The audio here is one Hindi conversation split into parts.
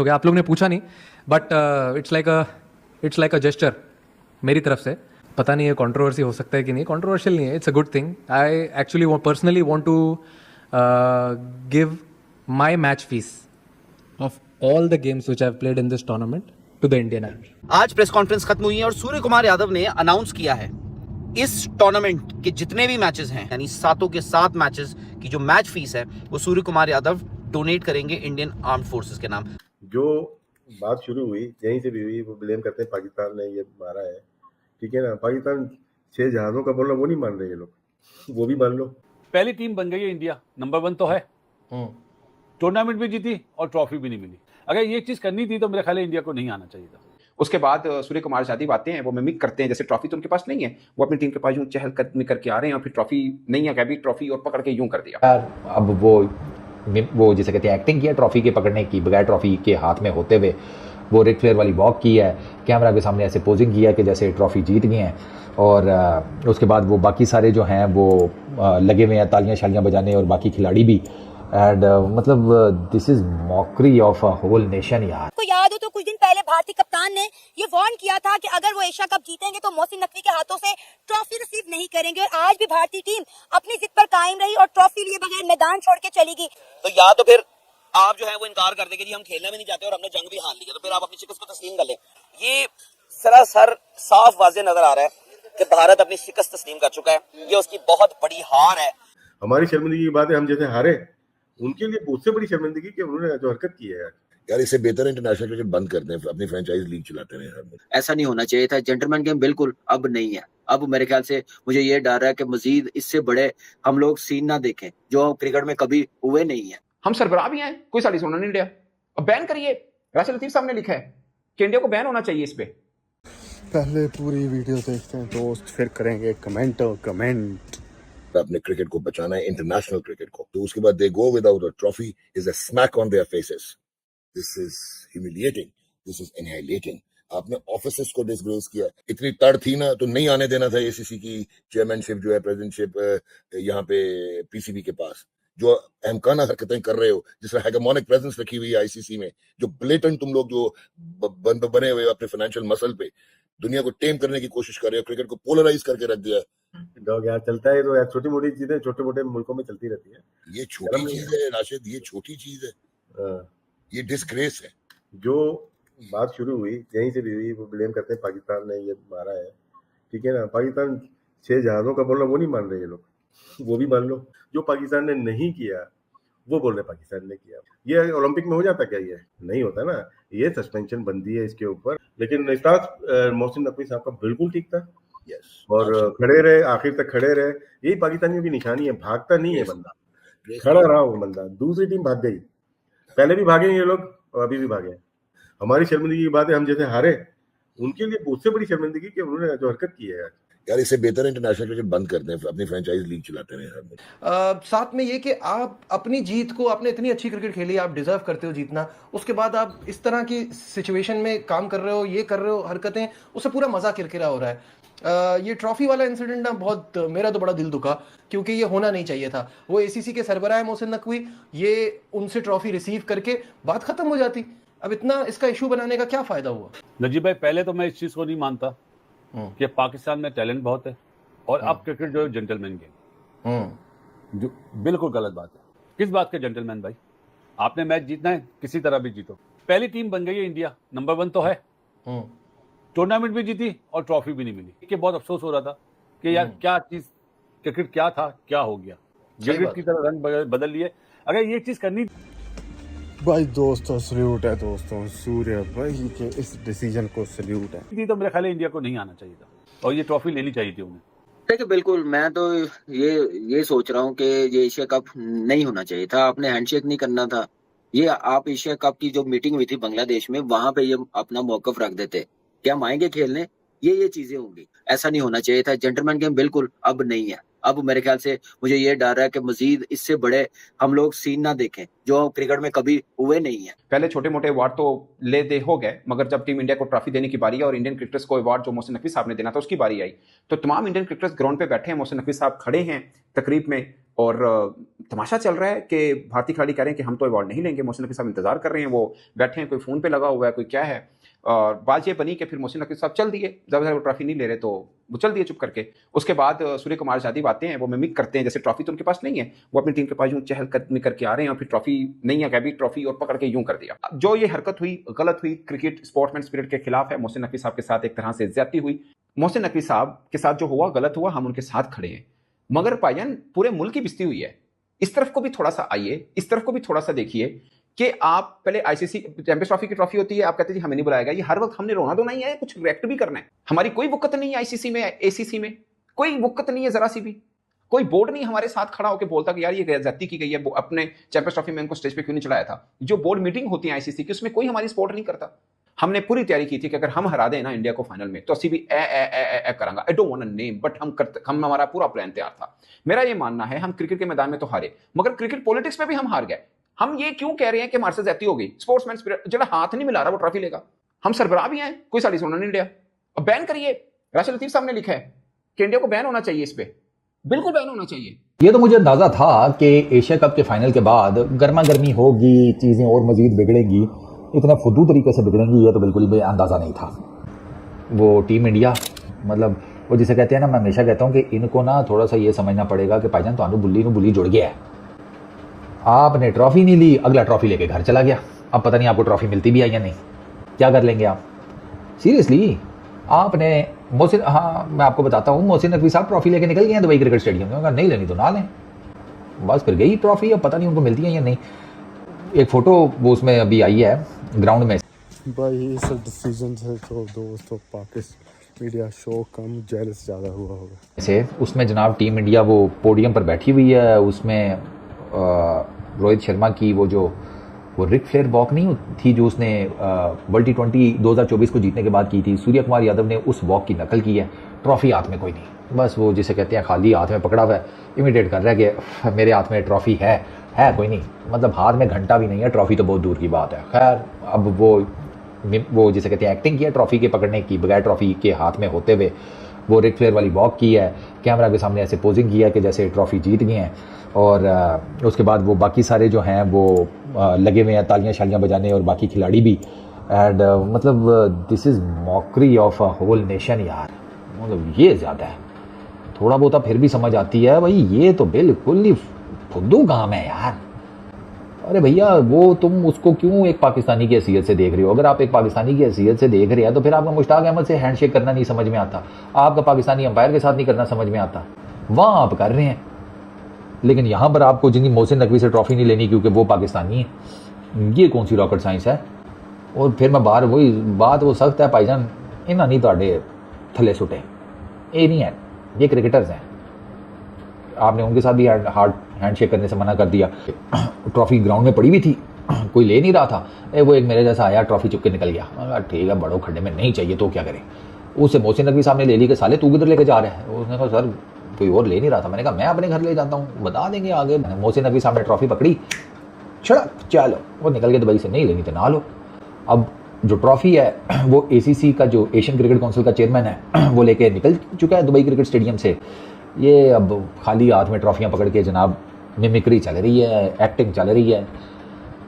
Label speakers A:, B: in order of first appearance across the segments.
A: हो गया, आप लोग ने पूछा नहीं, but it's like a gesture मेरी तरफ से. पता नहीं है कंट्रोवर्सी हो सकता है कि नहीं. कंट्रोवर्शियल नहीं है, it's a good thing. I actually personally want to give my match fees of all the games which I have played in this tournament to the Indian army.
B: आज प्रेस कॉन्फ्रेंस खत्म हुई है और सूर्य कुमार यादव ने अनाउंस किया है इस टूर्नामेंट के जितने भी मैचेस हैं, यानी सातों के सात मैचेस की जो मैच फीस है वो सूर्य कुमार यादव डोनेट करेंगे इंडियन आर्म्ड फोर्सेस के नाम.
C: जो बात शुरू हुई यहीं से भी हुई, वो ब्लेम करते हैं पाकिस्तान ने ये मारा है. ठीक है ना, पाकिस्तान 6 जहाजों का बोलना वो नहीं मान रहे ये लोग, वो भी मान लो.
D: पहली टीम बन गई है इंडिया, नंबर 1 तो है. टूर्नामेंट भी जीती और ट्रॉफी भी नहीं मिली. अगर ये चीज करनी थी तो मेरे ख्याल इंडिया को नहीं आना चाहिए था.
E: उसके बाद सूर्य कुमार यादव आते हैं, वो मिमिक करते हैं, जैसे ट्रॉफी तो उनके पास नहीं है, वो अपनी टीम के पास यूं चहलकदमी करके आ रहे हैं और फिर ट्रॉफी नहीं है, कभी ट्रॉफी और पकड़ के यूं कर दिया.
F: अब वो जिसे कहते हैं एक्टिंग किया ट्रॉफी के पकड़ने की, बगैर ट्रॉफी के हाथ में होते हुए वो रिक फ्लेयर वाली वॉक की है, कैमरा के सामने ऐसे पोजिंग किया कि जैसे ट्रॉफी जीत गए हैं. और उसके बाद वो बाकी सारे जो हैं वो लगे हुए हैं तालियां शालियां बजाने, और बाकी खिलाड़ी भी. एंड मतलब this is mockery of a whole nation. यार
G: को याद हो तो कुछ दिन पहले भारतीय कप्तान ने ये वार्न किया था कि अगर वो एशिया कप जीतेंगे तो मोहसिन नकवी के हाथों से ट्रॉफी रिसीव नहीं करेंगे. और आज भी भारतीय टीम अपनी जिद पर कायम रही और ट्रॉफी लिए बगैर मैदान छोड़ के चली गई.
B: तो या तो फिर आप जो है वो इनकार कर देंगे जी हम खेलना भी नहीं चाहते और हमने जंग भी हार ली है, तो फिर आप अपनी शिकस्त को तस्लीम कर लें. ये सरासर साफ वाज़ेह नजर आ रहा है कि भारत अपनी शिकस्त तस्लीम कर चुका है. ये उसकी बहुत बड़ी हार है.
C: हमारी शर्मिंदगी की बात है, हम जैसे हारे, उनके लिए उससे बड़ी शर्मिंदगी कि उन्होंने जो हरकत की है.
H: यार इससे बेहतर इंटरनेशनल क्रिकेट बंद कर दें, अपनी फ्रेंचाइज लीग चलाते रहे हर मुल्क.
B: ऐसा नहीं होना चाहिए था. जेंटलमैन गेम बिल्कुल अब नहीं है. अब मेरे ख्याल से मुझे ये डर है कि मजीद इससे बड़े हम लोग सीन ना देखें जो क्रिकेट में कभी हुए नहीं है.
E: हम सरबराह भी हैं, कोई साड़ी सुनना नहीं इंडिया. अब बैन करिए. राशिद लतीफ साहब ने लिखा है कि इंडिया को बैन होना चाहिए इस पे.
I: पहले पूरी वीडियो देखते हैं दोस्त, फिर करेंगे कमेंट.
H: अपने क्रिकेट को बचाना है, इंटरनेशनल क्रिकेट को. तो उसके बाद they go without a trophy is a smack on their faces. This is humiliating, this is annihilating. आपने ऑफिसर्स को डिसग्रेस किया. इतनी तड़ थी ना तो नहीं आने देना था एसीसी की चेयरमैनशिप जो है, प्रेसिडेंटशिप यहाँ पे पीसीबी के पास. जो अहमकाना हरकतें कर रहे हो, जिस तरह हेगेमोनिक प्रेजेंस रखी हुई है आईसीसी में, जो ब्लेटेंट तुम लोग जो बने हुए अपने फाइनेंशियल मसल पे दुनिया को टेम करने की कोशिश कर रहे हो, क्रिकेट को पोलराइज करके रख दिया.
C: डॉग यार चलता है तो यार, छोटी मोटी चीजें छोटे मोटे मुल्कों में चलती रहती है.
H: ये छोटी चीज है राशिद, ये छोटी चीज है. ये डिस्ग्रेस है.
C: जो बात शुरू हुई यहीं से भी हुई, वो ब्लेम करते हैं पाकिस्तान ने ये मारा है. ठीक है ना, पाकिस्तान 6 जहाजों का बोलना वो नहीं मान रहे ये लोग, वो भी मान लो. जो पाकिस्तान ने नहीं किया वो बोल रहे पाकिस्तान ने किया. ये ओलंपिक में हो जाता क्या? ये नहीं होता ना. ये सस्पेंशन बंदी है इसके ऊपर. लेकिन स्टार्ट मोहसिन नकवी साहब का बिल्कुल ठीक था.
H: यस.
C: और खड़े रहे, आखिर तक खड़े रहे. यही पाकिस्तानियों की निशानी है, भागता नहीं है बंदा, खड़ा रहा वो बंदा. दूसरी टीम भाग गई, पहले भी भागे ये लोग और अभी भी भागे. हमारी शर्मिंदगी की बात है, हम जैसे हारे, उनके लिए उससे बड़ी शर्मिंदगी कि उन्होंने जो हरकत की है.
H: यार इससे बेहतर इंटरनेशनल क्रिकेट बंद कर दें, अपनी फ्रेंचाइज लीग चलाते रहे हर मुल्क.
J: साथ में ये कि आप अपनी जीत को, आपने इतनी अच्छी क्रिकेट खेली, आप डिजर्व करते हो जीतना, उसके बाद आप इस तरह की सिचुएशन में काम कर रहे हो, ये कर रहे हो हरकतें, उससे पूरा मजा किरकिरा हो रहा है. ये ट्रॉफी वाला इंसिडेंट ना बहुत, मेरा तो बड़ा दिल दुखा, क्योंकि ये होना नहीं चाहिए था. वो एसीसी के सरबराह है मोहसिन नकवी, ये उनसे ट्रॉफी रिसीव करके बात खत्म हो जाती. अब इतना इसका इशू बनाने का क्या फायदा हुआ?
D: नजीब भाई, पहले तो मैं इस चीज को नहीं मानता कि पाकिस्तान में टैलेंट बहुत है और अब क्रिकेट जो है जेंटलमैन गेम, जो बिल्कुल गलत बात है. किस बात के जेंटलमैन भाई? आपने मैच जीतना है, किसी तरह भी जीतो. पहली टीम बन गई है इंडिया, नंबर 1 तो है. टूर्नामेंट भी जीती और ट्रॉफी भी नहीं मिली. कि बहुत अफसोस हो रहा था कि यार क्या चीज, क्रिकेट क्या था, क्या हो गया. क्रिकेट की तरह रंग बदल लिए. अगर ये चीज करनी
I: भाई दोस्तों, सल्यूट है दोस्तों सूर्य भाई के इस डिसीजन को, सल्यूट है.
D: थी तो मेरे ख्याल इंडिया को नहीं आना चाहिए था और ये ट्रॉफी लेनी चाहिए थी उन्हें.
B: देखिए बिल्कुल, मैं तो ये सोच रहा हूँ कि ये एशिया कप नहीं होना चाहिए था. आपने हैंडशेक नहीं करना था. ये आप एशिया कप की जो मीटिंग हुई थी बांग्लादेश में, वहां पे ये अपना मौकफ रख देते कि हम आएंगे खेलने. ये चीजें होंगी. ऐसा नहीं होना चाहिए था. जेंटलमैन गेम बिल्कुल अब नहीं है. अब मेरे ख्याल से मुझे ये डर है कि मजीद इससे बड़े हम लोग सीन ना देखें जो क्रिकेट में कभी हुए नहीं है.
E: पहले छोटे मोटे अवार्ड तो ले दे हो गए, मगर जब टीम इंडिया को ट्रॉफी देने की बारी है और इंडियन क्रिकेटर्स को अवार्ड जो मोहसिन नकवी साहब ने देना था उसकी बारी आई, तो तमाम इंडियन क्रिकेटर्स ग्राउंड पे बैठे हैं, मोहसिन नकवी साहब खड़े हैं तकरीब में, और तमाशा चल रहा है कि भारतीय खिलाड़ी कह रहे हैं कि हम तो अवार्ड नहीं लेंगे, मोहसिन नकवी साहब इंतजार कर रहे हैं, वो बैठे हैं, कोई फ़ोन पे लगा हुआ है, कोई क्या है। और बात ये बनी कि फिर मोहसिन नकवी साहब चल दिए, जब वो ट्रॉफी नहीं ले रहे तो वो चल दिए चुप करके। उसके बाद सूर्य कुमार यादव आते हैं, वो मिमिक करते हैं, जैसे ट्रॉफी तो उनके पास नहीं है, वो अपनी टीम के पास यूं चहलकदमी करके आ रहे हैं और फिर ट्रॉफी नहीं है, कभी ट्रॉफी और पकड़ के यूं कर दिया। जो ये हरकत हुई गलत हुई, क्रिकेट स्पोर्ट्समैन स्पिरिट के खिलाफ है। मोहसिन नकवी साहब के साथ एक तरह से ज्यादती हुई। मोहसिन नकवी साहब के साथ जो हुआ गलत हुआ, हम उनके साथ खड़े हैं, मगर भाईजान पूरे मुल्क की बिस्ती हुई है। इस तरफ को भी थोड़ा सा आइए, इस तरफ को भी थोड़ा सा देखिए कि आप पहले आईसीसी चैंपियंस ट्रॉफी की ट्रॉफी होती है, आप कहते जी हमें नहीं बुलाया गया, ये हर वक्त हमने रोना धोना ही है, कुछ रिएक्ट भी करना है। हमारी कोई वक़्त नहीं है आईसीसी में, एसीसी में कोई वक़्त नहीं है, जरा सी भी कोई बोर्ड नहीं हमारे साथ खड़ा होकर बोलता कि यार ये ज्यादती की गई है, अपने चैंपियंस ट्रॉफी में उनको स्टेज पे क्यों नहीं चढ़ाया था। जो बोर्ड मीटिंग होती है आईसीसी की, उसमें कोई हमारी सपोर्ट नहीं करता। हमने पूरी तैयारी की थी कि अगर हम हरा दें ना इंडिया को फाइनल में, तो असी भी ए करांगा। I don't want a name, but हम हमारा पूरा प्लान तैयार था। मेरा ये मानना है हम क्रिकेट के मैदान में तो हारे, मगर क्रिकेट पॉलिटिक्स में भी हम हार गए। हम ये क्यों कह रहे हैं कि हमारे से ज्यादती हो गई। स्पोर्ट्समैन स्पिरिट जो हाथ नहीं मिला रहा वो ट्रॉफी लेगा। हम सरबराह भी हैं, कोई साड़ी सुनना नहीं इंडिया। अब बैन करिए, राशिद लतीफ साहब ने लिखा है कि इंडिया को बैन होना चाहिए, इस पे बिल्कुल बैन होना चाहिए।
F: ये तो मुझे अंदाजा था कि एशिया कप के फाइनल के बाद गर्मा गर्मी होगी, चीज़ें और मजीद बिगड़ेंगी, इतने फुद्दू तरीके से बिगड़ेंगी, ये तो बिल्कुल भी अंदाज़ा नहीं था। वो टीम इंडिया मतलब वो जिसे कहते हैं ना, मैं हमेशा कहता हूँ कि इनको ना थोड़ा सा ये समझना पड़ेगा कि भाईजान तो बुल्ली जुड़ गया है। आपने ट्रॉफी नहीं ली, अगला ट्रॉफी लेके घर चला गया, अब पता नहीं आपको ट्रॉफी मिलती भी है या नहीं, क्या कर लेंगे आप। सीरियसली आपने मोहसिन, हाँ मैं आपको बताता हूँ, मोहसिन नकवी साहब ट्रॉफी लेके निकल गए हैं दुबई क्रिकेट स्टेडियम में, कहा नहीं लेनी तो ना लें, बस फिर गई ट्रॉफी, अब पता नहीं उनको मिलती है या नहीं। एक फ़ोटो वो उसमें अभी आई है ग्राउंड में।
I: भाई इस डिसीजन से तो दोस्तों पाकिस्तान मीडिया शो कम जेलस ज़्यादा हुआ होगा
F: से उसमें जनाब टीम इंडिया वो पोडियम पर बैठी हुई है, उसमें रोहित शर्मा की वो रिक फ्लेयर वॉक नहीं थी जो उसने वर्ल्ड T20 2024 को जीतने के बाद की थी, सूर्य कुमार यादव ने उस वॉक की नकल की है। ट्रॉफी हाथ में कोई नहीं, बस वो जिसे कहते हैं खाली हाथ में पकड़ा हुआ है, इमिटेट कर रहा है कि मेरे हाथ में ट्रॉफी है कोई नहीं, मतलब हाथ में घंटा भी नहीं है, ट्रॉफी तो बहुत दूर की बात है। खैर अब वो जिसे कहते हैं एक्टिंग की है ट्रॉफी के पकड़ने की, बगैर ट्रॉफी के हाथ में होते हुए वो रिक फ्लेयर वाली वॉक की है, कैमरा के सामने ऐसे पोजिंग किया है कि जैसे ट्रॉफी जीत गए हैं। और उसके बाद वो बाकी सारे जो हैं वो लगे हुए हैं तालियां शालियां बजाने, और बाकी खिलाड़ी भी। एंड मतलब this is mockery of a whole nation यार, मतलब ये ज़्यादा है। थोड़ा बहुत फिर भी समझ आती है भाई, ये तो बिल्कुल ही फुद्दू काम है यार। अरे भैया वो तुम उसको क्यों एक पाकिस्तानी की हैसियत से देख रहे हो। अगर आप एक पाकिस्तानी की हैसियत से देख रहे हैं तो फिर आपका मुश्ताक अहमद से हैंडशेक करना नहीं समझ में आता, आपका पाकिस्तानी अंपायर के साथ नहीं करना समझ में आता, वहाँ आप कर रहे हैं। लेकिन यहाँ पर आपको जिनकी मोहसिन नकवी से ट्रॉफी नहीं लेनी क्योंकि वो पाकिस्तानी है, ये कौन सी रॉकेट साइंस है। और फिर मैं बाहर वही बात वो सख्त है भाईजान, इन्हें नहीं तो थले सुटे, ये नहीं है, ये क्रिकेटर्स हैं। आपने उनके साथ भी हार्ड हैंडशेक करने से मना कर दिया। ट्रॉफी ग्राउंड में पड़ी हुई थी, कोई ले नहीं रहा था, वो एक मेरे जैसा आया ट्रॉफी चुप के निकल गया। ठीक है बड़ो खड्डे में नहीं चाहिए तो क्या करें। उससे मोहसिन नकवी साहब ने ले ली कि साले तू किधर लेके जा रहा है। उसने कहा सर कोई और ले नहीं रहा था। मैंने कहा मैं अपने घर ले जाता हूँ, बता देंगे आगे। मोहसिन नकवी साहब ने ट्रॉफी पकड़ी, चलो वो निकल के दुबई से, नहीं लेनी तो ना लो। अब जो ट्रॉफी है वो ACC का जो एशियन क्रिकेट काउंसिल का चेयरमैन है वो लेके निकल चुका है दुबई क्रिकेट स्टेडियम से। ये अब खाली हाथ में ट्रॉफियाँ पकड़ के जनाब मिमिक्री चल रही है, एक्टिंग चल रही है।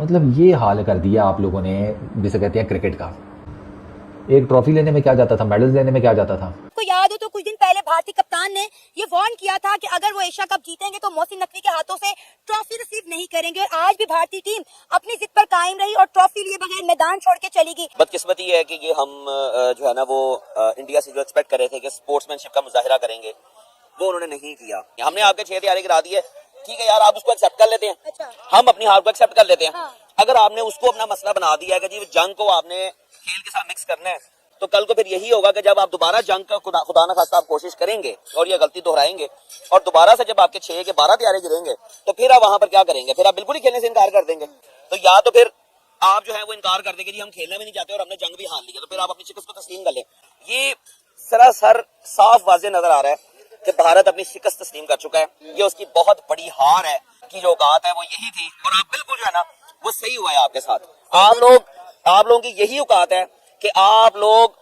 F: मतलब ये हाल कर दिया आप लोगों ने जिसे कहते हैं क्रिकेट का। एक ट्रॉफी लेने में क्या जाता था, मेडल्स लेने में क्या जाता था।
G: को याद हो तो कुछ दिन पहले भारतीय कप्तान ने ये वार्न किया था कि अगर वो एशिया कप जीतेंगे तो मोहसिन नकवी के हाथों से ट्रॉफी रिसीव नहीं करेंगे। और आज भी भारतीय टीम अपनी जिद पर कायम रही और ट्रॉफी लिए बगैर मैदान छोड़ के चली गई।
B: बदकिस्मती है कि ये हम जो है ना वो इंडिया से जो एक्सपेक्ट कर रहे थे कि स्पोर्ट्समैनशिप का मुजाहिरा करेंगे, वो उन्होंने नहीं किया। हमने आपके 6 तैयारी गिरा दी है, ठीक है यार आप उसको एक्सेप्ट कर लेते हैं। अच्छा। हम अपनी हार को एक्सेप्ट कर लेते हैं। हाँ। अगर आपने उसको अपना मसला बना दिया है कि जी जंग को आपने खेल के साथ मिक्स करना है, तो कल को फिर यही होगा कि जब आप दोबारा जंग का खुदा न खास्ता आप कोशिश करेंगे और ये गलती दोहराएंगे और दोबारा से जब आपके 6 के 12 तैयारी गिरेंगे तो फिर आप वहां पर क्या करेंगे, फिर आप बिल्कुल ही खेलने से इनकार कर देंगे। तो या तो फिर आप जो है वो इनकार कर देंगे जी हम खेलना भी नहीं चाहते और हमने जंग भी हार ली है, तो फिर आप अपनी शिकस्त को तस्लीम कर लें। ये सरासर साफ वाज़ेह नजर आ रहा है कि भारत अपनी शिकस्त तस्लीम कर चुका है। ये उसकी बहुत बड़ी हार है कि जो औकात है वो यही थी और आप बिल्कुल जो है ना वो सही हुआ है आपके साथ। आप लोगों की यही औकात है कि आप लोग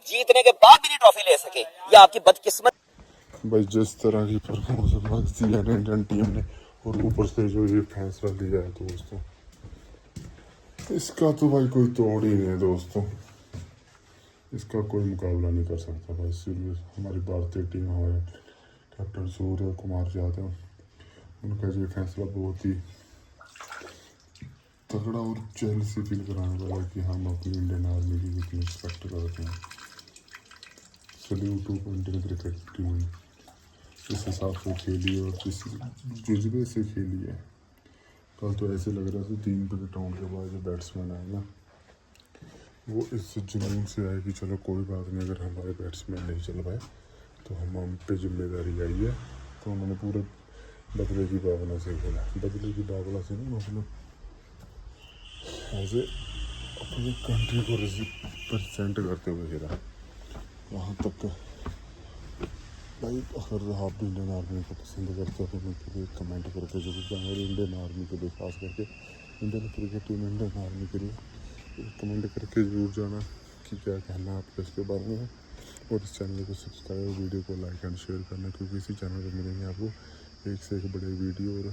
B: जीतने के बाद भी नहीं ट्रॉफी ले सके, ये आपकी बदकिस्मत।
I: भाई जिस तरह की परफॉर्मेंस धन्यवाद दिया ना इंडियन टीम ने। और ऊपर से जो ये फैसला लिया है दोस्तों, इसका तो भाई कोई तोड़ ही नहीं है दोस्तों, इसका कोई मुकाबला नहीं कर सकता भाई। सीरियस हमारी भारतीय टीम, हमारे कैप्टन सूर्य कुमार यादव, उनका ये फैसला बहुत ही तगड़ा और जेल से फील कराने वाला है कि हम अपनी इंडियन आर्मी की कितनी रिस्पेक्ट करते हैं। Salute to Indian cricket team, जिस हिसाब से खेली और जिस जज्बे से खेली है। कल तो ऐसे लग रहा था 3 विकेट आउट के बाद जो बैट्समैन आए ना, वो इस जुनून से आए कि चलो कोई बात नहीं, अगर हमारे बैट्समैन नहीं चल पाए तो हम पे जिम्मेदारी आई है। तो उन्होंने पूरे बदले की भावना से खेला, बदले की भावना से नहीं, मतलब ऐसे अपनी कंट्री को रिप्रेजेंट करते हुए खेला। वहाँ तक भाई अगर आप भी इंडियन आर्मी को पसंद करते हो तो उनके लिए कमेंट करके जरूर जाएँ, और इंडियन आर्मी के लिए खास करके Indian cricket team Indian army के लिए कमेंट करके ज़रूर जाना कि क्या कहना है आपको इसके बारे में। और इस चैनल को सब्सक्राइब, वीडियो को लाइक एंड शेयर करना, क्योंकि इसी चैनल पर मिलेंगे आपको एक से एक बड़े वीडियो और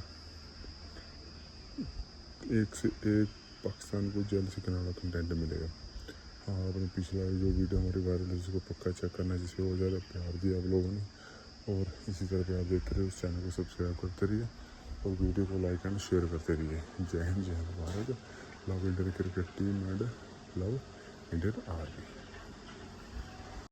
I: एक से एक पाकिस्तान को जेल से किनारा कंटेंट मिलेगा। हाँ, अपने पिछला जो वीडियो हमारी वायरल है उसको पक्का चेक करना, जिससे बहुत ज़्यादा प्यार दिया आप लोगों ने। और इसी तरह प्यार देते रहिए, उस चैनल को सब्सक्राइब करते रहिए और वीडियो को लाइक एंड शेयर करते रहिए। जय हिंद, जय Bharat, love Indian cricket team and love Indian army.